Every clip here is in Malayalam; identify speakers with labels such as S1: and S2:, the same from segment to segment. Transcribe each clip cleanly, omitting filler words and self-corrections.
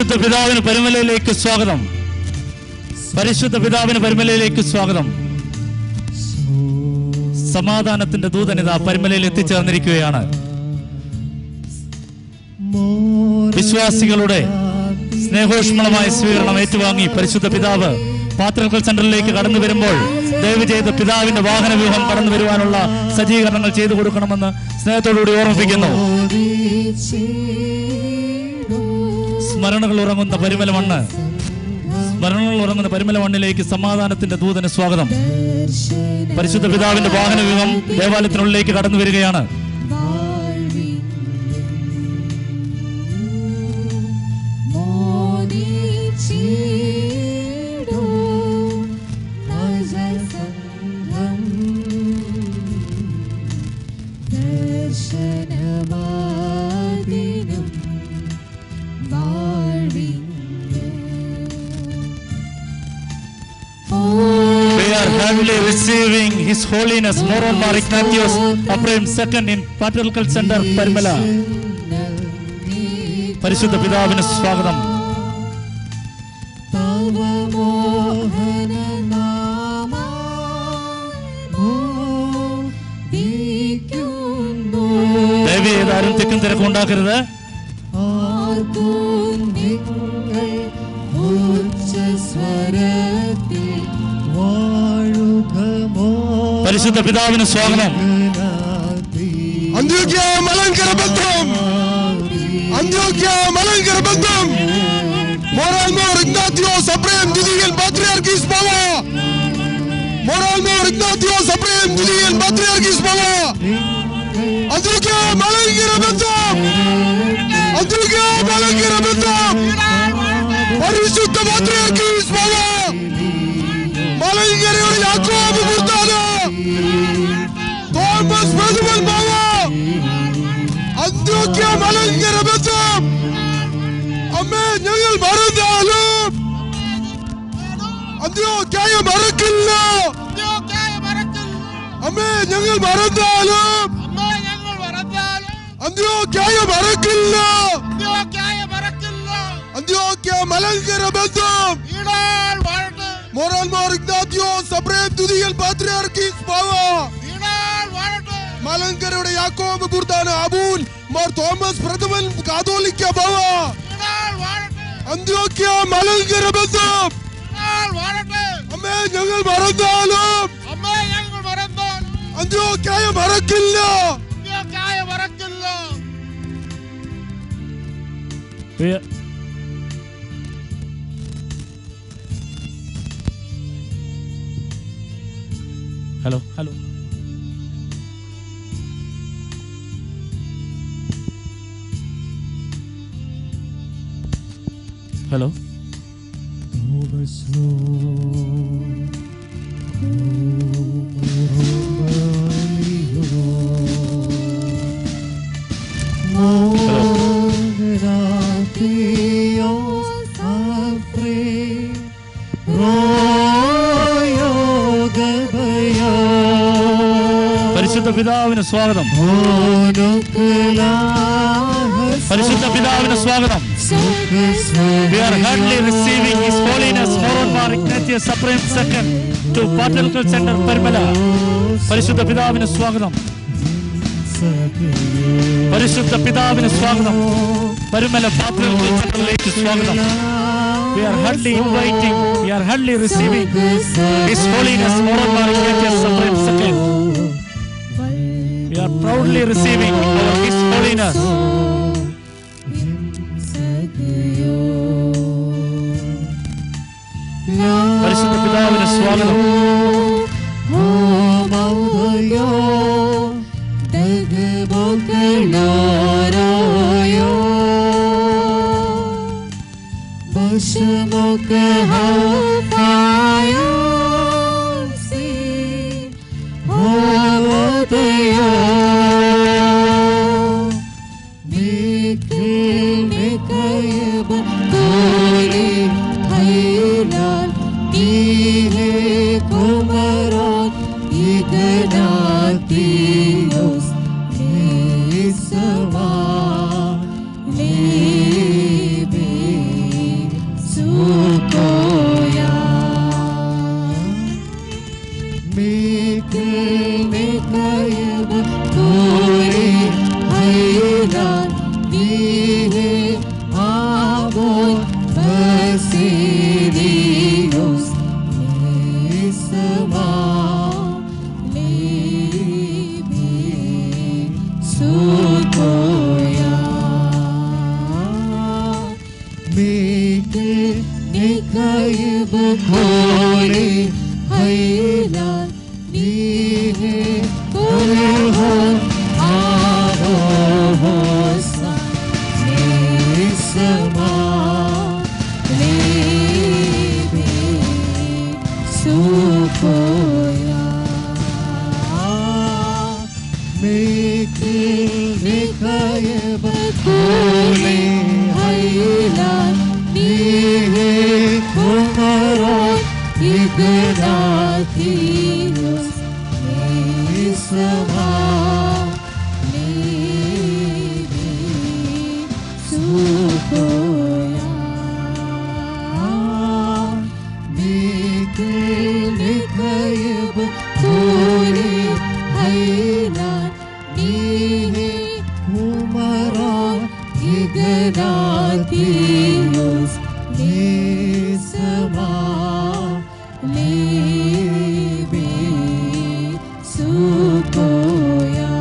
S1: പരിശുദ്ധ പിതാവിന് പരിമലയിലേക്ക് സ്വാഗതം. പരിശുദ്ധ പിതാവിന് പരിമലയിലേക്ക് സ്വാഗതം. സമാധാനത്തിന്റെ ദൂതനിത പരിമലയിൽ എത്തിച്ചേർന്നിരിക്കുകയാണ്. വിശ്വാസികളുടെ സ്നേഹോഷ്മളമായ സ്വീകരണം ഏറ്റുവാങ്ങി പരിശുദ്ധ പിതാവ് പാത്രക്കൽ സെന്ററിലേക്ക് കടന്നു വരുമ്പോൾ ദയവ് ചെയ്ത് പിതാവിന്റെ വാഹന വ്യൂഹം കടന്നു വരുവാനുള്ള സജ്ജീകരണങ്ങൾ ചെയ്തു കൊടുക്കണമെന്ന് സ്നേഹത്തോടുകൂടി ഓർമ്മിപ്പിക്കുന്നു. സ്മരണകൾ ഉറങ്ങുന്ന പരിമല മണ്ണ്, സ്മരണകൾ ഉറങ്ങുന്ന പരിമല മണ്ണിലേക്ക് സമാധാനത്തിന്റെ ദൂതന് സ്വാഗതം. പരിശുദ്ധ പിതാവിന്റെ വാഹന വ്യൂഹം ദേവാലയത്തിനുള്ളിലേക്ക് കടന്നു വരികയാണ്. Receiving His Holiness Moron Mar Ignatius Ephraim II in Patriarchal Center, Parimala. പരിശുദ്ധ പിതാവിന് സ്വാഗതം. ദയവ് ചെയ്ത് ആരും തിക്കും തിരക്കും ഉണ്ടാക്കരുത്. പരിശുദ്ധ പിതാവിന് സ്വാഗതം.
S2: അന്ത്യോക്യ മലങ്കര ബന്ധം, അന്ത്യോക്യ മലങ്കര ബന്ധം, മോറൽ മോർ ഇഗ്നാത്തിയോസ് എഫ്രേം ദ്വിതീയൻ പാത്രിയാർക്കീസ് ബാവ, മോറൽ മോർ ഇഗ്നാത്തിയോസ് എഫ്രേം ദ്വിതീയൻ പാത്രിയാർക്കീസ് ബാവ, അന്ത്യോക്യ മലങ്കര ബന്ധം, അന്ത്യോക്യ മലങ്കര ബന്ധം, പരിശുദ്ധ പാത്രിയാർക്കീസ് ബാവ, മലങ്കരയുടെ യാക്കോബ് മുർത്താന, തോമസ് പ്രഥമൻ ബാവ, അന്ത്യോക്യ മലങ്കര ബന്ധം. അമ്മേ, ഞങ്ങൾ മറന്നാലും അന്ത്യോക്യായ മറക്കില്ല. അമ്മേ, ഞങ്ങൾ മറന്നാലും അന്ത്യോക്യായ മറക്കില്ല. അന്ത്യോക്യ മലങ്കര ബന്ധം, മോറൽ മോർ ഇഗ്നാത്തിയോസ് എഫ്രേം ദ്വിതീയൻ പാത്രിയാർക്കീസ് ബാവ, മലങ്കരയുടെ യാക്കോബ് ബുർദാന അബൂൻ മോർ തോമസ് പ്രഥമൻ കാതോലിക്ക ബാവ, അന്ത്യോക്യ മലങ്കര ബന്ധം. അമ്മേ, ഞങ്ങൾ മറന്നാലും അന്ത്യോക്യായ മറക്കില്ല.
S1: ഹലോ ഹലോ ഹലോ പരിശുദ്ധ പിതാവിന് സ്വാഗതം. പരിശുദ്ധ പിതാവിന് സ്വാഗതം. We are hardly receiving His Holiness Moron Mar Ignatius Ephraim II to Patriarchal Center, Parimala. പരിശുദ്ധ പിതാവിന് സ്വാഗതം. പരിശുദ്ധ പിതാവിന് സ്വാഗതം. പരിമല പാത്രിയാർക്കൽ സെന്ററിലേക്ക് സ്വാഗതം. We are hardly inviting, we are hardly receiving His Holiness Moron Mar Ignatius Ephraim II. We are proudly receiving our His Holiness. പരിശുദ്ധ പിതാവിന് സ്വാഗതം.
S3: Amor Basilios Nisama Libi Sukoya Miki Nikayib Koli Haylan Nihe Kulhon Arohosa Nisama Libi Sukoya Miki Nikayib Koli Haylan Nihe Kulhon Ignatius Nisama Libi Sukoya Mikil Nikayib Kuli Haylan Nihi Kumaran Ignatius Nisama Libi Sukoya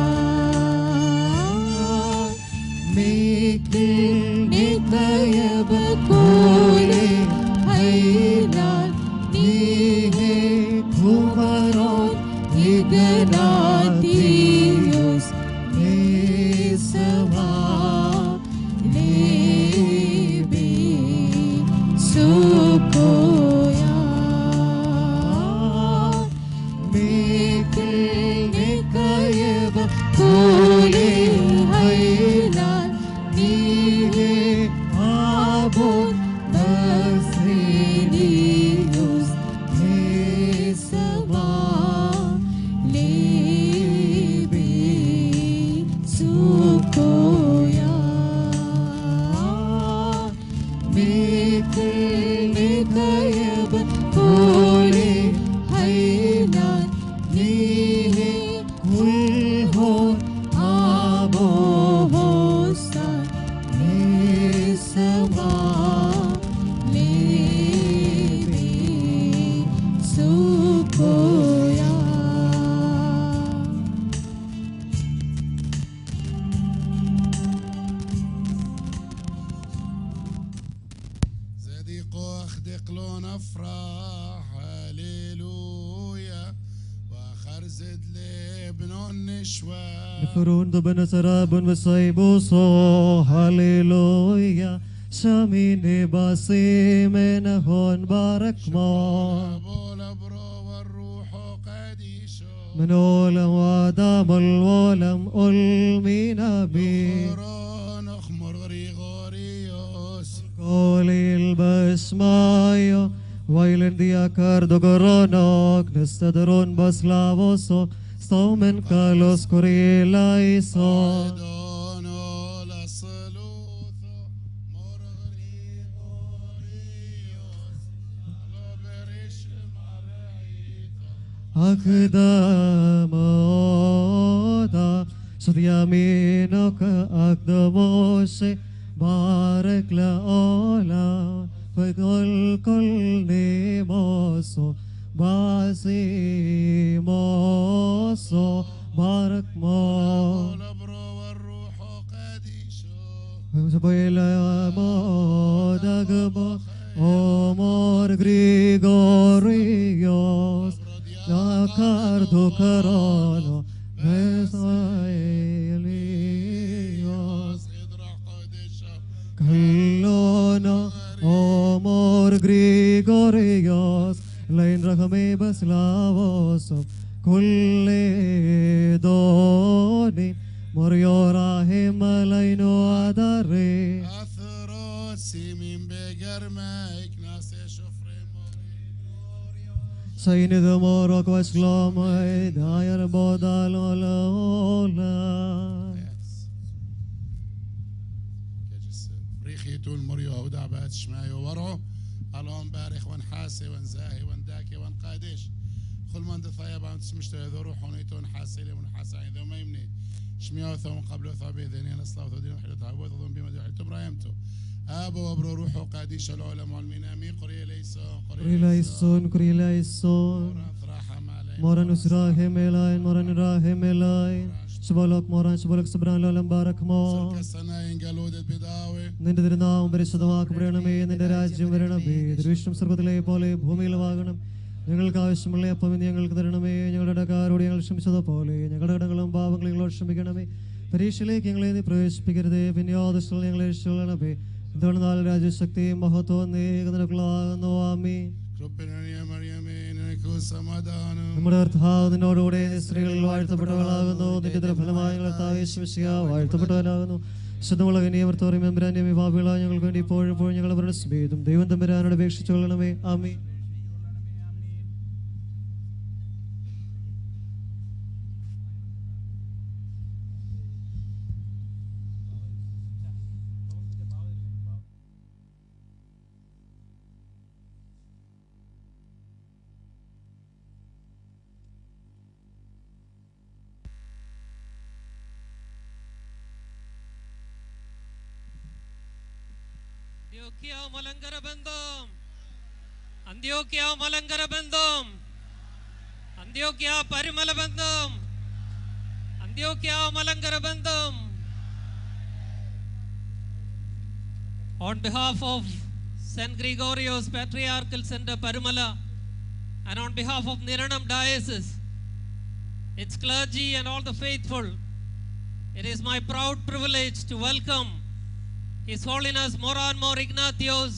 S3: Mikil Nikayib Kuli Haylan Nihi Kumaron Ignatius Nisama Libi Sukoya Mikil Nikayib Kuli Haylan Nihi Abun Basilius Nisama Libi Sukoya Mikil Nikayib Kuli Haylan Nihi Kulhon Abohosan Nisama Libi Sukoya
S2: زديقو أخدق نفرح هللويا وخرزد لابن النشوى
S3: نفرون ضبن سراب وصيبوسو هاليلويا شامين باسي منهون بارك ما
S2: أبو الأبرو والروح قديشو
S3: من أولم وادام الولم ألمينا بي
S2: قرون أخمر غريغوريوس
S3: قولي البسمايو ويلن دياكار دوغرونوك نستدرون بسلاوسو ستومن كالوس كوريلايسو
S2: دونو لصلوثو مر غريغوريوس لو بريش مرعيثو
S3: أقدامودا صد يمينك أقدموشي بارك لأولا فكل كل نيموسو باسي موسو بارك مو
S2: الأبرو والروح قديشو
S3: سبيلا موداغبو أمور غريغوريوس لا كاردو كارانو Vesaielios
S2: اضرع قديشو
S3: Kallona Omor Grigorios Lain Rahame Baslavos Kulle Doni Moriorahim Laino Adare
S2: أثرات سيمين بقرميك ناس شفري
S3: Sain the Morok Waslamai Dayar Bodalola
S2: ريخيتو المريو ودع بات شمايو ورعو اللهم بارخ ونحاسي ونزاهي ونداكي ونقادش خل من ضفايا بعد سمشتو يذو روحون يتون حاسي لي ونحاسي ذو ما يمني شميو ثم قبل ثابي ذنين اصلاو ذو دين وحيدو تعبوث ظن بما دو حيتو برايمتو ابو وابرو روحو قاديش العلماء والمنامي قري ليسون
S3: Kurilaison, Kurilaison,
S2: راحة علينا
S3: Moran Usrahim Elain, Moran Rahim Elain, Shabalok Moran, Shabalok Sabran Lalam Barakmo,
S2: السناين قالودة بداوي
S3: നിന്റെ തിരുനാമം പരിശുദ്ധമാക്കപ്പെടണമേ, നിന്റെ രാജ്യം വരണമേ, ദൃഷ്ടം സ്വർഗത്തിലെ പോലെ ഭൂമിയിലുമാകണം. ഞങ്ങൾക്ക് ആവശ്യമുള്ള അപ്പം ഇന്ന് ഞങ്ങൾക്ക് തരണമേ, ഞങ്ങളുടെ ഇടക്കാരോട് ഞങ്ങൾ ക്ഷമിച്ചതുപോലെ ഞങ്ങളുടെ ഇടങ്ങളും പാപങ്ങളും ഞങ്ങളോട് ക്ഷമിക്കണമേ. പരീക്ഷയിലേക്ക് ഞങ്ങളെ നീ പ്രവേശിപ്പിക്കരുതേ, പിന്നെ യാതൊരു ഞങ്ങളെ രക്ഷിക്കണമേ. എന്തുകൊണ്ടെന്നാൽ രാജ്യശക്തിയും മഹത്വവും നിനക്കുള്ളതാകുന്നു. ആമീൻ.
S2: കൃപണീയ മറിയമേ നിനക്ക് സമാധാനം
S3: നമ്മുടെ കർത്താവ് നിന്നോടുകൂടെ സ്ത്രീകളിൽ വാഴ്ത്തപ്പെട്ടവളാകുന്നു. നിന്റെ ഫലമായി ഞങ്ങൾ വാഴ്ത്തപ്പെട്ടവനാകുന്നു. ശുദ്ധമുള്ള കന്യാവർത്തോറിയും എമ്പുരാന്റെ വിഭാവികളായ ഞങ്ങൾക്ക് വേണ്ടി ഇപ്പോഴും ഞങ്ങൾ അവരുടെ സ്മേതും ദൈവം തമ്പുരാനോട് അപേക്ഷിച്ചു കൊള്ളണമേ. ആമീൻ.
S4: അന്ത്യോക്യ മലങ്കര ബന്ധം, അന്ത്യോക്യ പരിമല ബന്ധം, അന്ത്യോക്യ മലങ്കര ബന്ധം. On behalf of St. Gregorios Patriarchal Center Parumala and on behalf of Niranam Diocese, its clergy and all the faithful, it is my proud privilege to welcome His Holiness Moran Mor Ignatios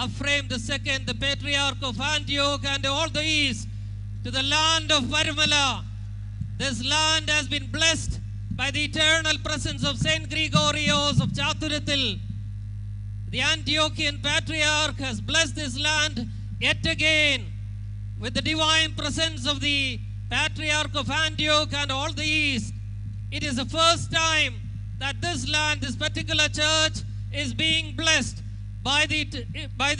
S4: Ephraim II, the Patriarch of Antioch and all the East, to the land of Parumala. This land has been blessed by the eternal presence of St. Gregorios of Chathurathil. The Antiochian Patriarch has blessed this land yet again with the divine presence of the Patriarch of Antioch and all the East. It is the first time that this land, this particular church, is being blessed by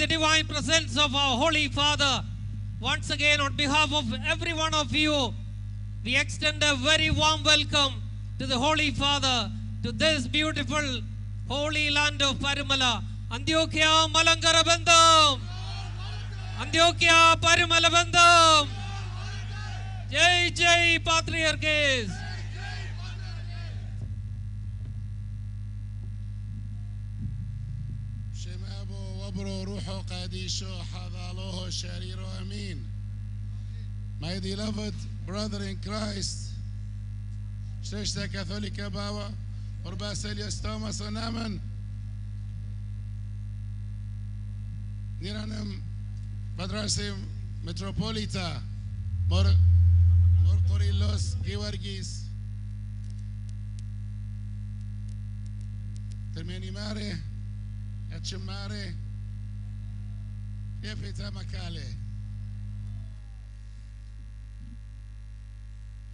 S4: the divine presence of our Holy Father. Once again, on behalf of every one of you, we extend a very warm welcome to the Holy Father, to this beautiful holy land of Parumala. Antiochia Malankara Bandham, Antiochia Parumala Bandham. Jai Jai Patriarchs.
S2: شمابو وابرو روحو قاديشو حضالوه شريرو امين. My beloved brother in Christ, Shrestha Katholika Baba, Orbaselius Thomas Onaman, Niranam Madrasim Metropolita, Mor Korillos Georgis, Termini Mare, Achimare, Yefita Makale.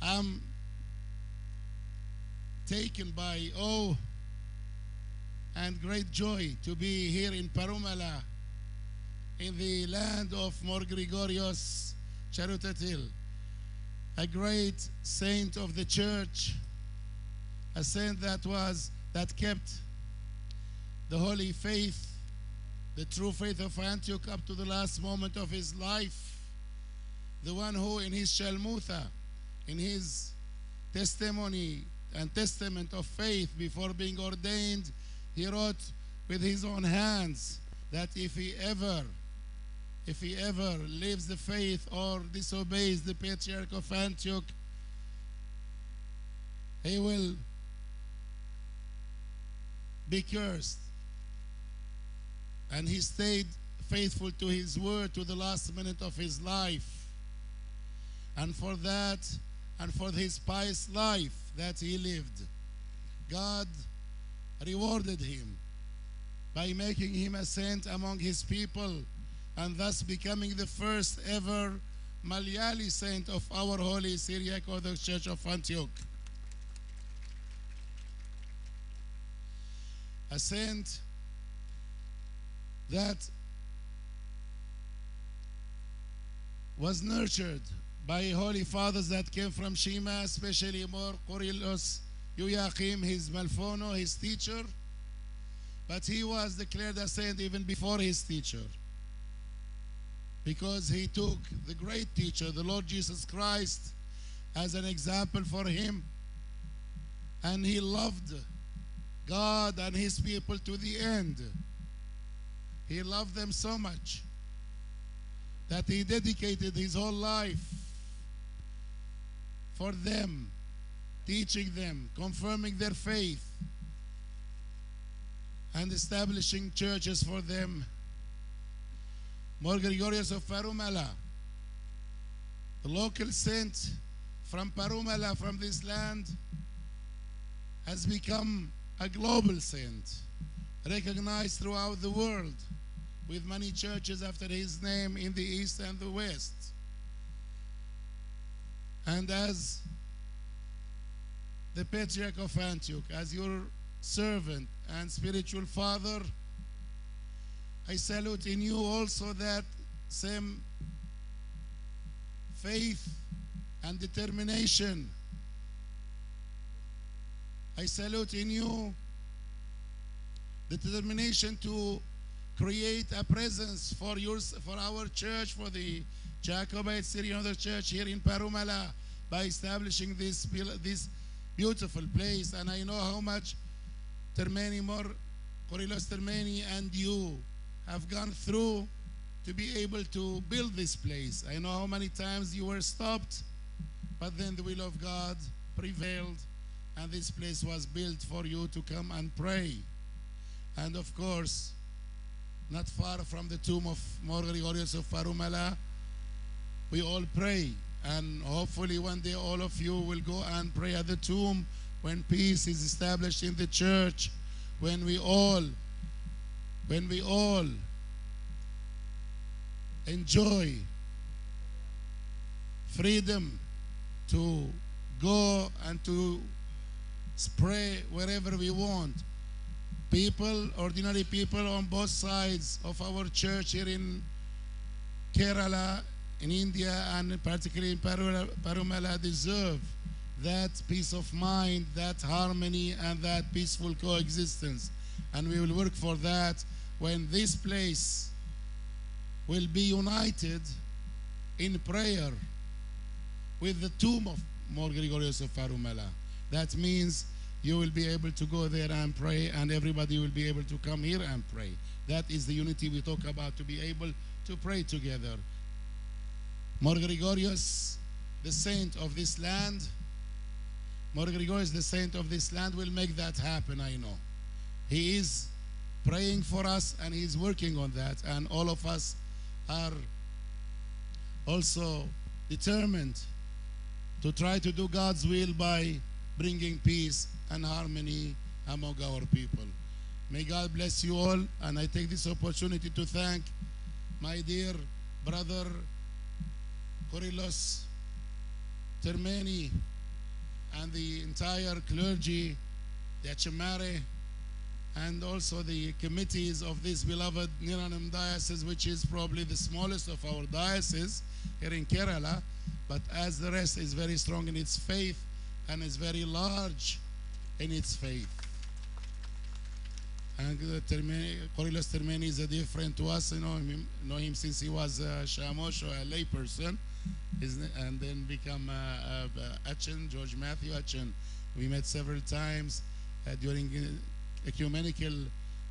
S2: I'm taken by awe and great joy to be here in Parumala, in the land of Mor Gregorios Chathurathil, a great saint of the church, a saint that kept the holy faith, the true faith of Antioch up to the last moment of his life, the one who in his Shalmutha, in his testimony and testament of faith before being ordained, he wrote with his own hands that if he ever leaves the faith or disobeys the Patriarch of Antioch, he will be cursed. And he stayed faithful to his word to the last minute of his life. And for that, and for his pious life that he lived, God rewarded him by making him a saint among his people, and thus becoming the first ever Malayali saint of our Holy Syriac Orthodox Church of Antioch. A saint that was nurtured by holy fathers that came from Shema, especially Mor Korillos Yoachim, his Malfono, his teacher, But he was declared a saint even before his teacher, because he took the great teacher, the Lord Jesus Christ, as an example for him. And he loved God and his people to the end. He loved them so much that he dedicated his whole life for them, teaching them, confirming their faith, and establishing churches for them. More Gregorius of Parumala, the local saint from Parumala, from this land, has become a global saint, recognized throughout the world, with many churches after his name in the east and the west. And as the Patriarch of Antioch, as your servant and spiritual father, I salute in you also that same faith and determination. I salute in you the determination to create a presence for our church, for the Jacobite Syrian Orthodox Church here in Parumala, by establishing this beautiful place. And I know how much Termeni Mor Kyrillos Termeni and you have gone through to be able to build this place. I know how many times you were stopped, but then the will of God prevailed, and this place was built for you to come and pray. And of course, not far from the tomb of More Gregorius of Parumala, we all pray, and hopefully one day all of you will go and pray at the tomb when peace is established in the church, when we all enjoy freedom to go and to pray wherever we want. People, ordinary people on both sides of our church here in Kerala, in India, and particularly in Parumala, deserve that peace of mind, that harmony, and that peaceful coexistence. And we will work for that when this place will be united in prayer with the tomb of More Gregorius of Parumala. That means you will be able to go there and pray, and everybody will be able to come here and pray. That is the unity we talk about, to be able to pray together. More Gregorius, the saint of this land, More Gregorius, the saint of this land, will make that happen, I know. He is praying for us, and he is working on that, and all of us are also determined to try to do God's will by bringing peace and harmony among our people. May God bless you all, and I take this opportunity to thank my dear brother Kyrillos Termeni and the entire clergy, the Achimare, and also the committees of this beloved Niranam diocese, which is probably the smallest of our dioceses here in Kerala, but as the rest is very strong in its faith and is very large in its faith. And Kyrillos Termeni is a dear friend to us. I know him since he was a Shamosh, or a lay person, and then become Achin, George Matthew Achin. We met several times during ecumenical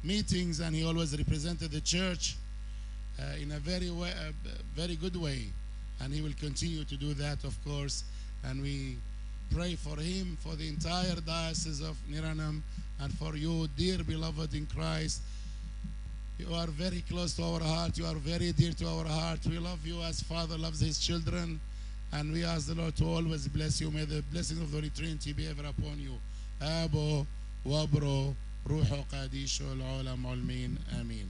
S2: meetings, and he always represented the church in a very good way. And he will continue to do that, of course. And we pray for him, for the entire diocese of Niranam, and for you, dear beloved in Christ. You are very close to our heart. You are very dear to our heart. We love you as Father loves his children. And we ask the Lord to always bless you. May the blessing of the Holy Trinity be ever upon you. Abo, Wabro, Ruho Qadisho, Al-Olam, Al-Min. Amin.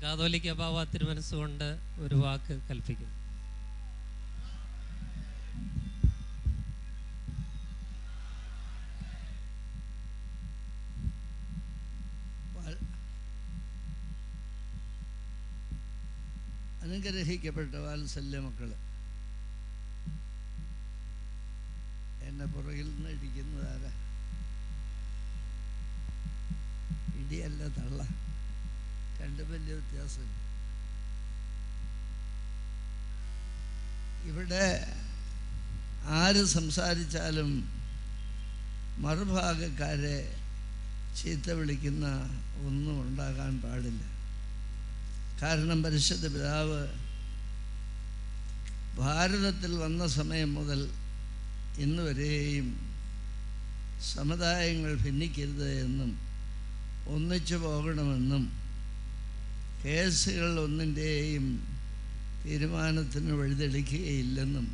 S4: കാതോലിക്ക ബാവ തിരുമനസ്സുകൊണ്ട് ഒരു വാക്ക് കൽപ്പിക്കും.
S5: അനുഗ്രഹിക്കപ്പെട്ട വാത്സല്യ മക്കള്, എന്നെ പുറകിൽ നിന്ന് ഇരിക്കുന്നതാരാ? ഇടിയല്ല തള്ള, രണ്ടും വലിയ വ്യത്യാസം. ഇവിടെ ആര് സംസാരിച്ചാലും മറുഭാഗക്കാരെ ചീത്ത വിളിക്കുന്ന ഒന്നും ഉണ്ടാകാൻ പാടില്ല. കാരണം പരിശുദ്ധ പിതാവ് ഭാരതത്തിൽ വന്ന സമയം മുതൽ ഇന്ന് വരെയും സമുദായങ്ങൾ ഭിന്നിക്കരുത് എന്നും ഒന്നിച്ചു പോകണമെന്നും കേസുകൾ ഒന്നിൻ്റെയും തീരുമാനത്തിന് വഴിതെളിക്കുകയില്ലെന്നും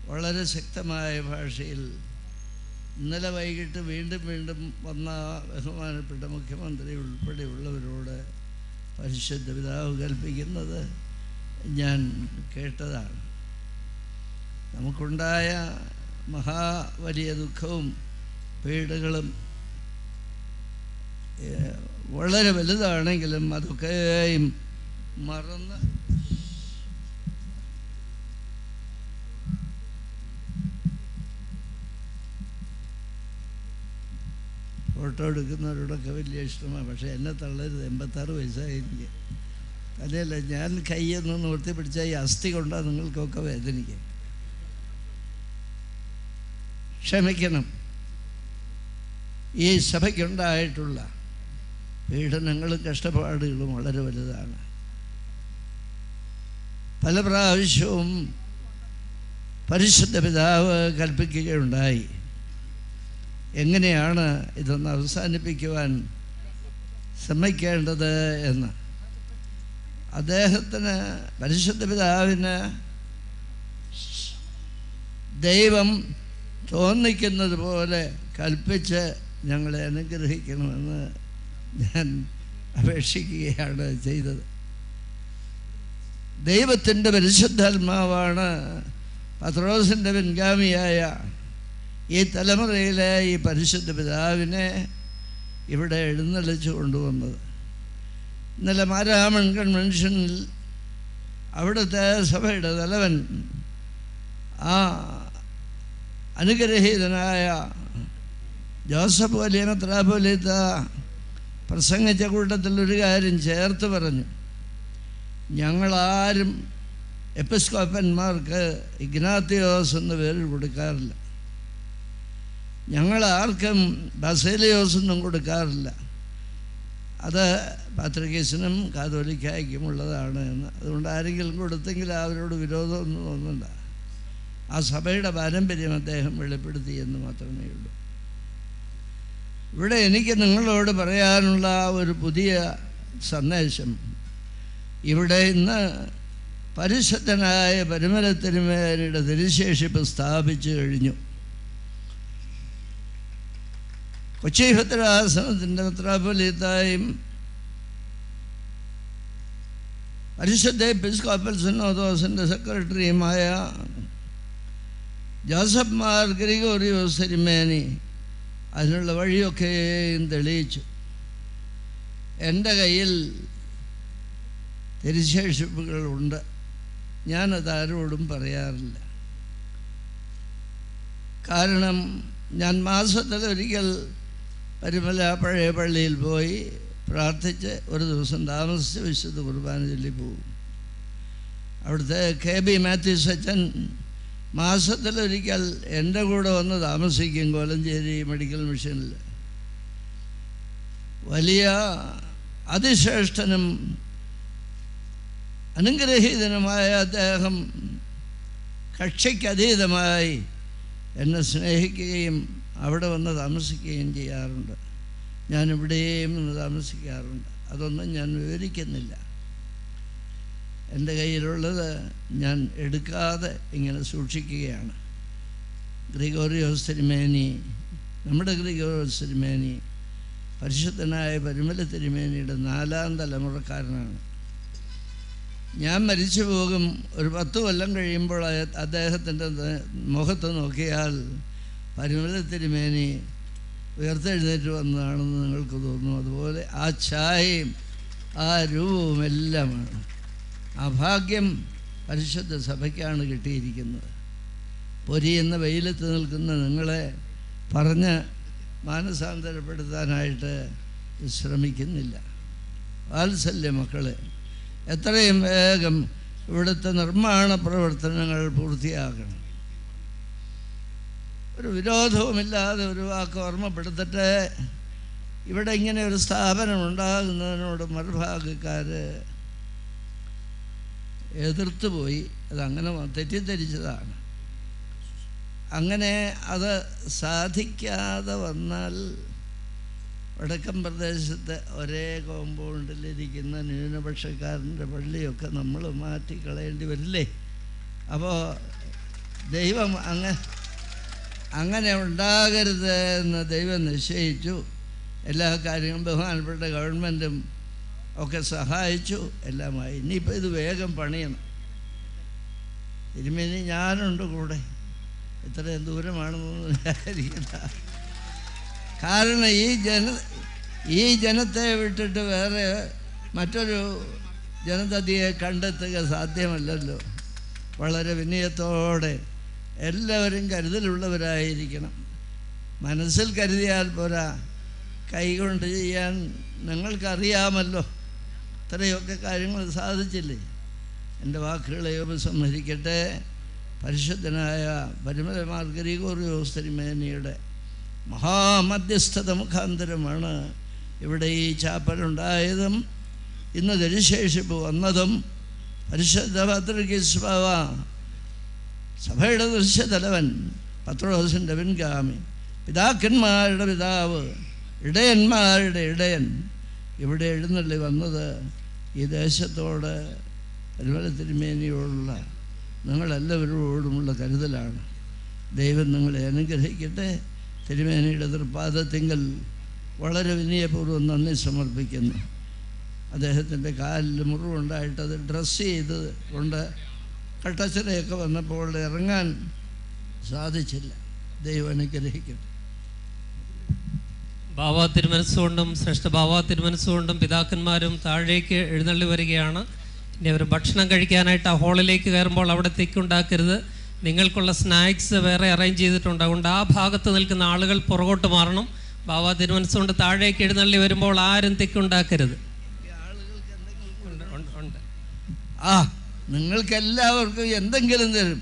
S5: വളരെ ശക്തമായ ഭാഷയിൽ ഇന്നലെ വൈകിട്ട് വീണ്ടും വന്ന ബഹുമാനപ്പെട്ട മുഖ്യമന്ത്രി ഉൾപ്പെടെയുള്ളവരോട് പരിശുദ്ധ പിതാവ് കൽപ്പിക്കുന്നത് ഞാൻ കേട്ടതാണ്. നമുക്കുണ്ടായ വലിയ ദുഃഖവും പീഡകളും വളരെ വലുതാണെങ്കിലും അതൊക്കെയും മറന്ന് ഫോട്ടോ എടുക്കുന്നവരോടൊക്കെ വലിയ ഇഷ്ടമാണ്. പക്ഷേ എന്നെ തള്ളരുത്, 86 വയസ്സായി എനിക്ക്. തന്നെയല്ല, ഞാൻ കൈയൊന്ന് നിവർത്തി പിടിച്ചാൽ ഈ അസ്ഥി കൊണ്ടാണ് നിങ്ങൾക്കൊക്കെ വേദനിക്കുക. ക്ഷമിക്കണം. ഈ സഭയ്ക്കുണ്ടായിട്ടുള്ള പീഡനങ്ങളും കഷ്ടപ്പാടുകളും വളരെ വലുതാണ്. പല പ്രാവശ്യവും പരിശുദ്ധ പിതാവ് കൽപ്പിക്കുകയുണ്ടായി എങ്ങനെയാണ് ഇതൊന്ന് അവസാനിപ്പിക്കുവാൻ ശ്രമിക്കേണ്ടത് എന്ന്. അദ്ദേഹത്തിന്, പരിശുദ്ധ പിതാവിന് ദൈവം തോന്നിക്കുന്നത് പോലെ കൽപ്പിച്ച് ഞങ്ങളെ അനുഗ്രഹിക്കണമെന്ന് ഞാൻ അപേക്ഷിക്കുകയാണ് ചെയ്തത്. ദൈവത്തിൻ്റെ പരിശുദ്ധാത്മാവാണ് പത്രോസിൻ്റെ പിൻഗാമിയായ ഈ തലമുറയിലെ ഈ പരിശുദ്ധ പിതാവിനെ ഇവിടെ എഴുന്നള്ളിച്ചു കൊണ്ടുവന്നത്. ഇന്നലെ മാരാമൺ കൺവെൻഷനിൽ അവിടുത്തെ സഭയുടെ തലവൻ ആ അനുഗ്രഹീതനായ ജോസഫ് വലിയ മെത്രാപ്പോലീത്ത പ്രസംഗിച്ച കൂട്ടത്തിൽ ഒരു കാര്യം ചേർത്ത് പറഞ്ഞു. ഞങ്ങളാരും എപ്പിസ്കോപ്പന്മാർക്ക് ഇഗ്നാത്തിയോസ് എന്ന പേര് കൊടുക്കാറില്ല, ഞങ്ങളാർക്കും ബസേലിയോസ് ഒന്നും കൊടുക്കാറില്ല. അത് പാത്രികീസിനും കാതോലിക്കായ്ക്കും ഉള്ളതാണ് എന്ന്. അതുകൊണ്ട് ആരെങ്കിലും കൊടുത്തെങ്കിൽ അവരോട് വിരോധമൊന്നും തോന്നണ്ട. ആ സഭയുടെ പാരമ്പര്യം അദ്ദേഹം വെളിപ്പെടുത്തി എന്ന് മാത്രമേ ഉള്ളൂ. ഇവിടെ എനിക്ക് നിങ്ങളോട് പറയാനുള്ള ഒരു പുതിയ സന്ദേശം, ഇവിടെ ഇന്ന് പരിശുദ്ധനായ പരുമല തിരുമേനിയുടെ തിരുശേഷിപ്പ് സ്ഥാപിച്ചു കഴിഞ്ഞു. കൊച്ചി ഭദ്രാസനത്തിൻ്റെ മെത്രാപ്പൊലീത്തായും പരിശുദ്ധ എപ്പിസ്കോപ്പൽ സിനോദോസിൻ്റെ സെക്രട്ടറിയുമായ ജോസഫ് മാർ ഗ്രിഗോറിയോസ് തിരുമേനി അതിനുള്ള വഴിയൊക്കെയും തെളിയിച്ചു. എൻ്റെ കയ്യിൽ തിരുശേഷിപ്പുകളുണ്ട്. ഞാനത് ആരോടും പറയാറില്ല. കാരണം ഞാൻ മാസത്തിലൊരിക്കൽ പരുമല പഴയ പള്ളിയിൽ പോയി പ്രാർത്ഥിച്ച് ഒരു ദിവസം താമസിച്ച് വിശുദ്ധ കുർബാന ചൊല്ലി പോകും. അവിടുത്തെ KB മാത്യൂസ് അച്ഛൻ മാസത്തിലൊരിക്കൽ എൻ്റെ കൂടെ വന്ന് താമസിക്കും കോലഞ്ചേരി മെഡിക്കൽ മിഷനിൽ. വലിയ അതിശ്രേഷ്ഠനും അനുഗ്രഹീതനുമായ അദ്ദേഹം കക്ഷിക്കതീതമായി എന്നെ സ്നേഹിക്കുകയും അവിടെ വന്ന് താമസിക്കുകയും ചെയ്യാറുണ്ട്. ഞാനിവിടെയും വന്ന് താമസിക്കാറുണ്ട്. അതൊന്നും ഞാൻ വിവരിക്കുന്നില്ല. എൻ്റെ കയ്യിലുള്ളത് ഞാൻ എടുക്കാതെ ഇങ്ങനെ സൂക്ഷിക്കുകയാണ്. ഗ്രിഗോറിയോസ് തിരുമേനി, നമ്മുടെ ഗ്രിഗോറിയോസ് തിരുമേനി പരിശുദ്ധനായ പരുമല തിരുമേനിയുടെ 4ാം തലമുറക്കാരനാണ്. ഞാൻ മരിച്ചു പോകും. ഒരു 10 കൊല്ലം കഴിയുമ്പോൾ അദ്ദേഹത്തിൻ്റെ മുഖത്ത് നോക്കിയാൽ പരുമല തിരുമേനി ഉയർത്തെഴുന്നേറ്റ് വന്നതാണെന്ന് നിങ്ങൾക്ക് തോന്നും. അതുപോലെ ആ ഛായയും ആ രൂപവും എല്ലാമാണ്. ആ ഭാഗ്യം പരിശുദ്ധ സഭയ്ക്കാണ് കിട്ടിയിരിക്കുന്നത്. പൊരിയുന്ന വെയിലത്ത് നിൽക്കുന്ന നിങ്ങളെ പറഞ്ഞ് മാനസാന്തരപ്പെടുത്താനായിട്ട് ശ്രമിക്കുന്നില്ല. വാത്സല്യ മക്കളെ, എത്രയും വേഗം ഇവിടുത്തെ നിർമ്മാണ പ്രവർത്തനങ്ങൾ പൂർത്തിയാക്കണം. ഒരു വിരോധവുമില്ലാതെ ഒരു വാക്ക് ഓർമ്മപ്പെടുത്തട്ടെ. ഇവിടെ ഇങ്ങനെ ഒരു സ്ഥാപനം ഉണ്ടാകുന്നതിനോട് മറുഭാഗക്കാർ എതിർത്ത് പോയി. അതങ്ങനെ തെറ്റിദ്ധരിച്ചതാണ്. അങ്ങനെ അത് സാധിക്കാതെ വന്നാൽ വടക്കൻ പ്രദേശത്തെ ഒരേ കോമ്പൗണ്ടിലിരിക്കുന്ന ന്യൂനപക്ഷക്കാരൻ്റെ പള്ളിയൊക്കെ നമ്മൾ മാറ്റിക്കളയേണ്ടി വരില്ലേ? അപ്പോൾ ദൈവം അങ്ങനെ ഉണ്ടാകരുത് എന്ന് ദൈവം നിശ്ചയിച്ചു. എല്ലാ കാര്യങ്ങളും ബഹുമാനപ്പെട്ട ഗവൺമെൻറ്റും ഒക്കെ സഹായിച്ചു, എല്ലാമായി. ഇനിയിപ്പോൾ ഇത് വേഗം പണിയണം. തിരുമേനി ഞാനുണ്ട് കൂടെ. ഇത്രയും ദൂരമാണെന്നൊന്നും വിചാരിക്കണ്ട. കാരണം ഈ ജനത്തെ വിട്ടിട്ട് വേറെ മറ്റൊരു ജനതയെ കണ്ടെത്തുക സാധ്യമല്ലല്ലോ. വളരെ വിനയത്തോടെ എല്ലാവരും കരുതലുള്ളവരായിരിക്കണം. മനസ്സിൽ കരുതിയാൽ പോരാ, കൈകൊണ്ട് ചെയ്യാൻ നിങ്ങൾക്കറിയാമല്ലോ. ഇത്രയൊക്കെ കാര്യങ്ങൾ സാധിച്ചില്ലേ? എൻ്റെ വാക്കുകളെ ഉപസംഹരിക്കട്ടെ. പരിശുദ്ധനായ പരിമല മാർ ഗ്രിഗോറിയോസ് തിരുമേനിയുടെ മഹാമധ്യസ്ഥത മുഖാന്തരമാണ് ഇവിടെ ഈ ചാപ്പലുണ്ടായതും ഇന്ന് തിരുശേഷിപ്പ് വന്നതും. പരിശുദ്ധ പത്രികീസ് ബാവ സഭയുടെ ദൃശ്യതലവൻ, പത്രോസിൻ്റെ പിൻഗാമി, പിതാക്കന്മാരുടെ പിതാവ്, ഇടയന്മാരുടെ ഇടയൻ ഇവിടെ എഴുന്നള്ളി വന്നത് ഈ ദേശത്തോട് പരിമല തിരുമേനിയോടുള്ള നിങ്ങളെല്ലാവരോടുമുള്ള കരുതലാണ്. ദൈവം നിങ്ങളെ അനുഗ്രഹിക്കട്ടെ. തിരുമേനിയുടെ തൃപ്പാദത്തിങ്കൽ വളരെ വിനയപൂർവ്വം നന്ദി സമർപ്പിക്കുന്നു. അദ്ദേഹത്തിൻ്റെ കാലിൽ മുറിവുണ്ടായിട്ട് അത് ഡ്രസ്സ് ചെയ്ത് കൊണ്ട് കട്ടച്ചിറയൊക്കെ വന്നപ്പോൾ ഇറങ്ങാൻ സാധിച്ചില്ല. ദൈവം അനുഗ്രഹിക്കട്ടെ.
S4: ബാബ തിരുമനസ്സുകൊണ്ടും ശ്രേഷ്ഠ ബാബ തിരുമനസ്സുകൊണ്ടും പിതാക്കന്മാരും താഴേക്ക് എഴുന്നള്ളി വരികയാണ്. ഇനി അവർ ഭക്ഷണം കഴിക്കാനായിട്ട് ആ ഹാളിലേക്ക് കയറുമ്പോൾ അവിടെ തെക്കുണ്ടാക്കരുത്. നിങ്ങൾക്കുള്ള സ്നാക്സ് വേറെ അറേഞ്ച് ചെയ്തിട്ടുണ്ട്. അതുകൊണ്ട് ആ ഭാഗത്ത് നിൽക്കുന്ന ആളുകൾ പുറകോട്ട് മാറണം. ബാബ തിരുമനസ്സുകൊണ്ട് താഴേക്ക് എഴുന്നള്ളി വരുമ്പോൾ ആരും തെക്കുണ്ടാക്കരുത്.
S5: നിങ്ങൾക്കെല്ലാവർക്കും എന്തെങ്കിലും തരും.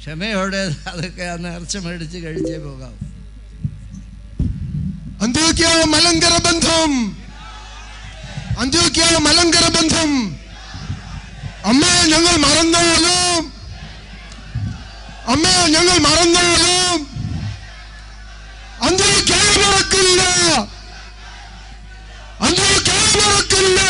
S5: ക്ഷമയോടെ അതൊക്കെ നേർച്ച മേടിച്ച് കഴിച്ചേ പോകാം.
S6: അന്ത്യോക്യ മലങ്കര ബന്ധം, അന്ത്യോക്യ മലങ്കര ബന്ധം. അമ്മയെ ഞങ്ങൾ മറന്നാലും, അമ്മയെ ഞങ്ങൾ മറന്നാലും അന്ത്യോക്യ മറക്കില്ല, അന്ത്യോക്യ മറക്കില്ല.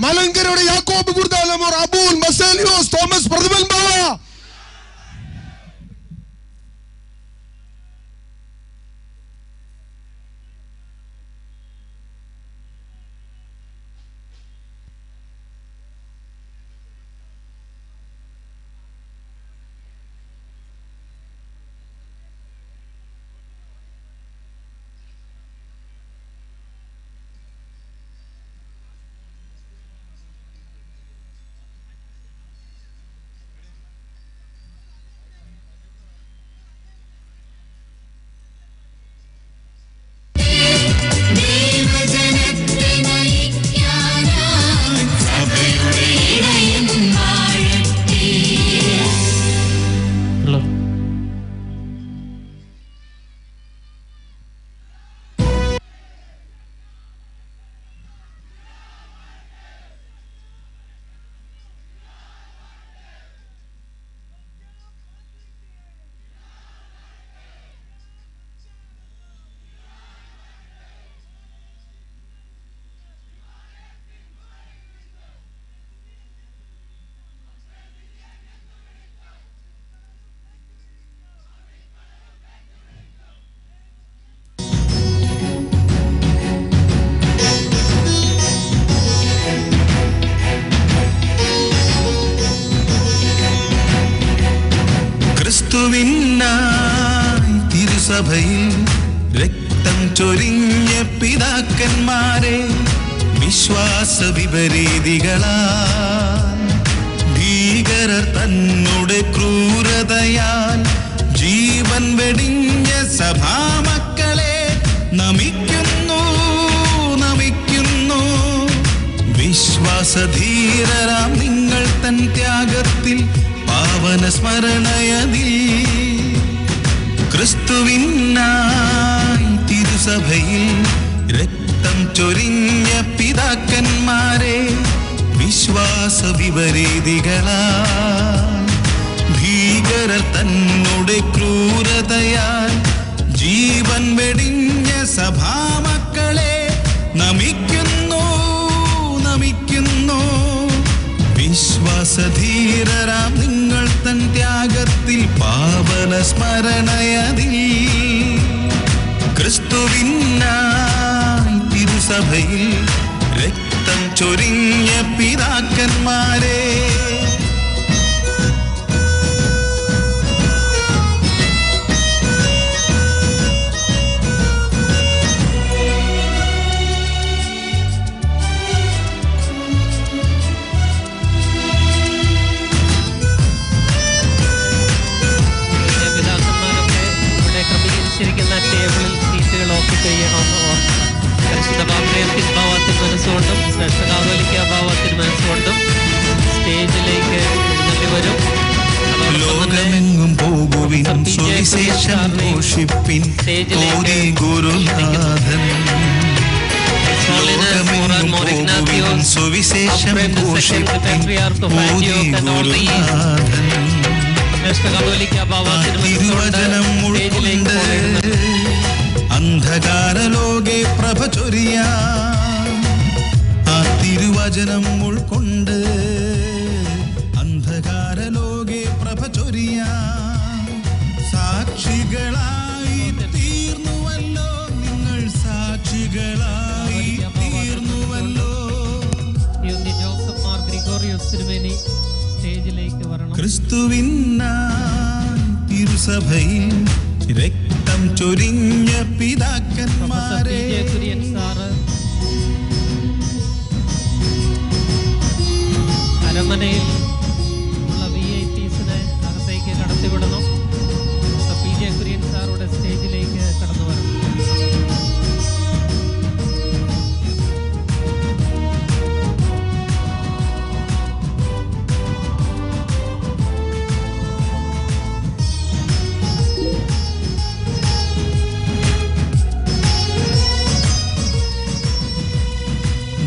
S6: മലങ്കരയുടെ യാക്കോബ് ഗുർദാലമോർ അബൂൽ മസേലിയോസ് തോമസ് പ്രഥമൻ ബാവ.
S7: ക്രിസ്തുവിനായി തിരുസഭയിൽ രക്തം ചൊരിഞ്ഞ പിതാക്കന്മാരെ വിശ്വാസ വിപരീതികളാൽ ഭീകര ഭീകരർ തന്നുടെ ക്രൂരതയാൽ ജീവൻ വെടിഞ്ഞ സഭാമക്കളെ നമിക്കുന്നു നമിക്കുന്നു. വിശ്വാസധീരരാം നിങ്ങൾ തൻ ത്യാഗത്തിൽ പാവന സ്മരണയതിൽ ക്രിസ്തുവിനായി തിരുസഭയിൽ രക്തം ചൊരിഞ്ഞ പിതാക്കന്മാരെ വിശ്വാസ വിപരീതികളാൽ ഭീകരർ തന്നുടെ ക്രൂരതയാൽ ജീവൻ വെടിഞ്ഞ സഭാമക്കളെ നമിക്കുന്നു നമിക്കുന്നു. വിശ്വാസധീരരാം നിങ്ങൾ തൻ ത്യാഗത്തിൽ പാവന സ്മരണയതിൽ ക്രിസ്തുവിനായി തിരുസഭയിൽ രക്തം ചൊരിഞ്ഞ പിതാക്കന്മാരെ
S4: ടേബിളിൽ സീറ്റുകൾ ഓക്യുപ്പൈ ചെയ്യണമെന്ന് പരിശുദ്ധ പാത്രിയർക്കിൻ ഭാവത്തിൽ മനസ്സുകൊണ്ടും ശ്രേഷ്ഠ കാതോലിക്ക ഭാവത്തിൽ മനസ്സുകൊണ്ടും സ്റ്റേജിലേക്ക് എഴുന്നള്ളി വരും.
S7: ലോകമെങ്ങും പോകുവിൻ സുവിശേഷം ഘോഷിപ്പിൻ ഓതി ഗുരുനാഥൻ. ലോകമെങ്ങും പോകുവിൻ സുവിശേഷം ഘോഷിപ്പിൻ ഓതി ഗുരുനാഥൻ. തിരുവചനം ഉൾക്കൊണ്ട് അന്ധകാരലോകെ പ്രഭ ചൊരിയാൻ. ആ തിരുവചനം ഉൾക്കൊണ്ട് അന്ധകാരലോകെ പ്രഭ ചൊരിയാൻ. സാക്ഷികളായി തീർന്നുവല്ലോ നിങ്ങൾ, സാക്ഷികളായി തീർന്നുവല്ലോ.
S4: ജോസഫ് മാർ ഗ്രിഗോറിയോസ് തിരുമേനി സ്റ്റേജിലേക്ക് വരണം.
S7: ക്രിസ്തുവിനായി തിരുസഭയിൽ രക്തം ചൊരിഞ്ഞ പിതാക്കന്മാരെ
S4: കുര്യൻ സാറ് അരമനയിൽ ഉള്ള VIPസിനെ അകത്തേക്ക് കടത്തിവിടണം. PJ കുര്യൻ സാറുടെ സ്റ്റേജിലേക്ക് കടന്നു വരണം.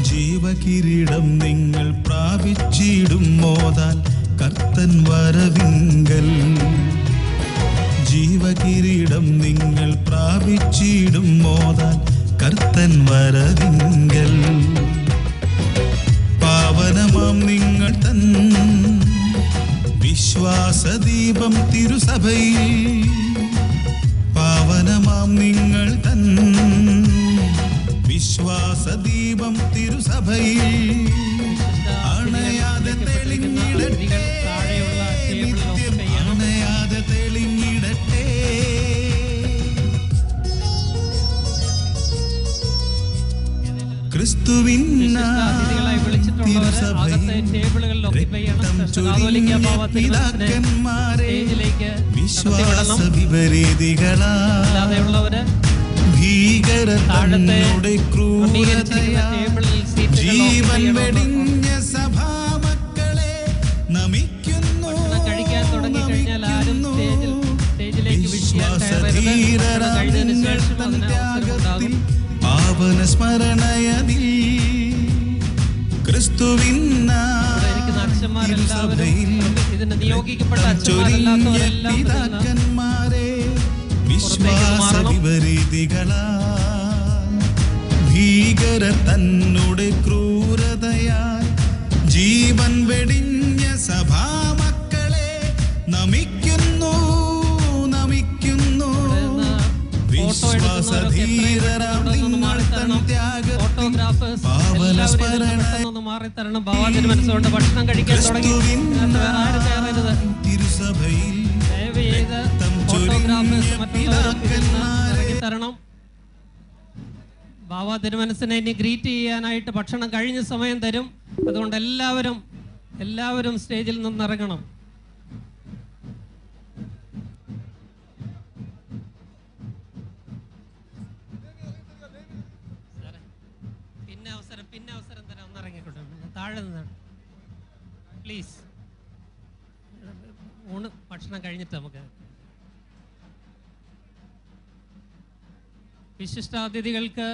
S7: ജീവകിരീടം നിങ്ങൾ പ്രാപിച്ചിടും മോദാൽ കർത്തൻ വരവിങ്കൽ. ജീവകിരീടം നിങ്ങൾ പ്രാപിച്ചിടും മോദാൽ കർത്തൻ വരവിങ്കൽ. പാവനമാം നിങ്ങൾ തൻ വിശ്വാസദീപം തിരുസഭയിൽ. പാവനമാം നിങ്ങൾ തൻ വിശ്വാസദീപം തിരുസഭയിൽ അണയാതെ തെളിഞ്ഞിടട്ടെ, നിത്യം അണയാതെ തെളിഞ്ഞിടട്ടെ. ക്രിസ്തുവിനായി
S4: ടേബിളുകളിൽ
S7: രക്തം ചൊരിഞ്ഞ പിതാക്കന്മാരെ വിശ്വാസ വിപരീതികളാ ഭീകരർ തന്നുടെ ക്രൂരതയാൽ ജീവൻ വെടിഞ്ഞ സഭാമക്കളെ നമിക്കുന്നു നമിക്കുന്നു. വിശ്വാസധീരരാം നിങ്ങൾ തൻ ത്യാഗത്തിൽ പാവന സ്മരണയതിൽ ക്രിസ്തുവിനായി തിരുസഭയിൽ രക്തം ചൊരിഞ്ഞ പിതാക്കന്മാരെ വിശ്വാസ വിപരീതികളാ ഭീകരർ തന്നുടെ ക്രൂരതയാൽ ജീവൻ വെടിഞ്ഞ സഭാമക്കളെ നമിക്കുന്നു നമിക്കുന്നു. വിശ്വാസധീരരാം നിങ്ങൾ തൻ ത്യാഗത്തിൽ പാവന സ്മരണ
S4: മാറിത്തരണം. ഭാവത്തിന് മനസ്സുകൊണ്ട് ഭക്ഷണം കഴിക്കാൻ തുടങ്ങി
S7: തിരുസഭയിൽ
S4: തരണം. ബാബ തിരുമനസിനെ ഇനി ഗ്രീറ്റ് ചെയ്യാനായിട്ട് ഭക്ഷണം കഴിഞ്ഞ സമയം തരും. അതുകൊണ്ട് എല്ലാവരും എല്ലാവരും സ്റ്റേജിൽ നിന്നിറങ്ങണം. പിന്നെ അവസരം തരാം. ഒന്നിറങ്ങിക്കോട്ടെ, താഴെ നിന്നാണ് പ്ലീസ്. ഊണ് ഭക്ഷണം കഴിഞ്ഞിട്ട് നമുക്ക് വിശിഷ്ടാതിഥികൾക്ക്